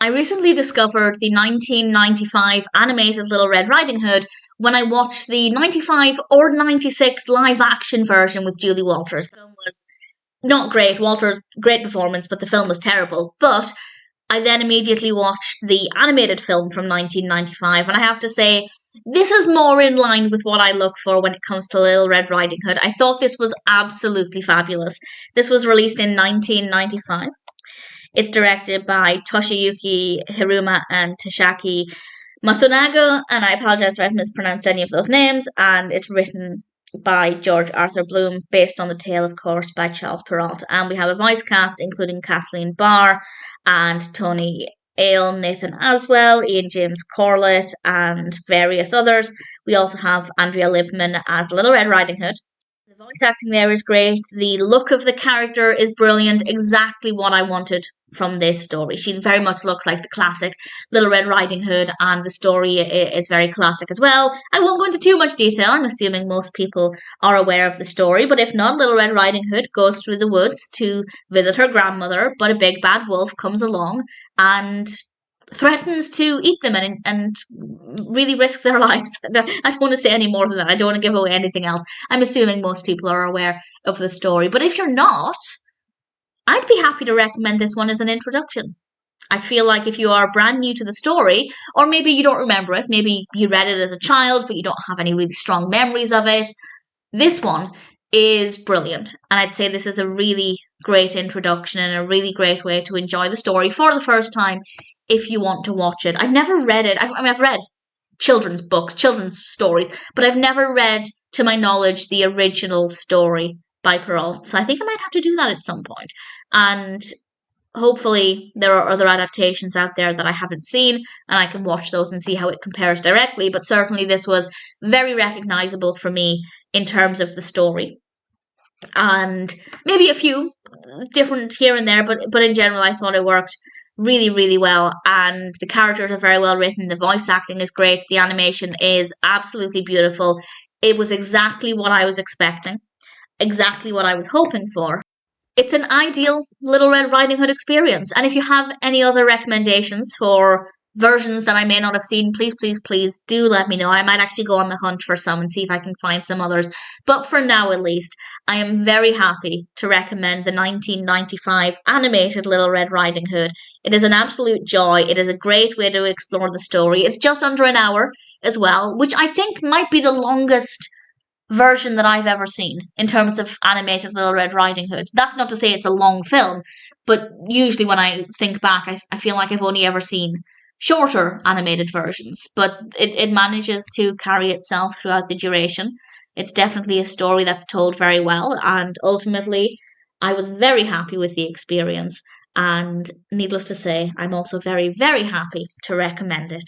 I recently discovered the 1995 animated Little Red Riding Hood when I watched the 95 or 96 live action version with Julie Walters. The film was not great. Walters, great performance, but the film was terrible. But I then immediately watched the animated film from 1995, and I have to say, this is more in line with what I look for when it comes to Little Red Riding Hood. I thought this was absolutely fabulous. This was released in 1995. It's directed by Toshiyuki Hiruma and Takashi Masunaga, and I apologize if I've mispronounced any of those names, and it's written by George Arthur Bloom, based on the tale, of course, by Charles Perrault. And we have a voice cast including Kathleen Barr and Tony Ale, Nathan Aswell, Ian James Corlett, and various others. We also have Andrea Libman as Little Red Riding Hood. The voice acting there is great. The look of the character is brilliant. Exactly what I wanted from this story. She very much looks like the classic Little Red Riding Hood, and the story is very classic as well. I won't go into too much detail. I'm assuming most people are aware of the story, but if not, Little Red Riding Hood goes through the woods to visit her grandmother, but a big bad wolf comes along and threatens to eat them and really risk their lives. I don't want to say any more than that. I don't want to give away anything else. I'm assuming most people are aware of the story, but if you're not, I'd be happy to recommend this one as an introduction. I feel like if you are brand new to the story, or maybe you don't remember it, maybe you read it as a child, but you don't have any really strong memories of it, this one is brilliant. And I'd say this is a really great introduction and a really great way to enjoy the story for the first time if you want to watch it. I've never read it. I've read children's books, children's stories, but I've never read, to my knowledge, the original story by Perrault. So I think I might have to do that at some point. And hopefully there are other adaptations out there that I haven't seen, and I can watch those and see how it compares directly. But certainly this was very recognizable for me in terms of the story. And maybe a few different here and there, but in general I thought it worked really, really well. And the characters are very well written. The voice acting is great. The animation is absolutely beautiful. It was exactly what I was expecting. Exactly what I was hoping for. It's an ideal Little Red Riding Hood experience. And if you have any other recommendations for versions that I may not have seen, please do let me know. I might actually go on the hunt for some and see if I can find some others. But for now, at least, I am very happy to recommend the 1995 animated Little Red Riding Hood. It is an absolute joy. It is a great way to explore the story. It's just under an hour as well, which I think might be the longest version that I've ever seen in terms of animated Little Red Riding Hood. That's not to say it's a long film, but usually when I think back, I feel like I've only ever seen shorter animated versions, but it manages to carry itself throughout the duration. It's definitely a story that's told very well, and ultimately I was very happy with the experience, and needless to say, I'm also very, very happy to recommend it.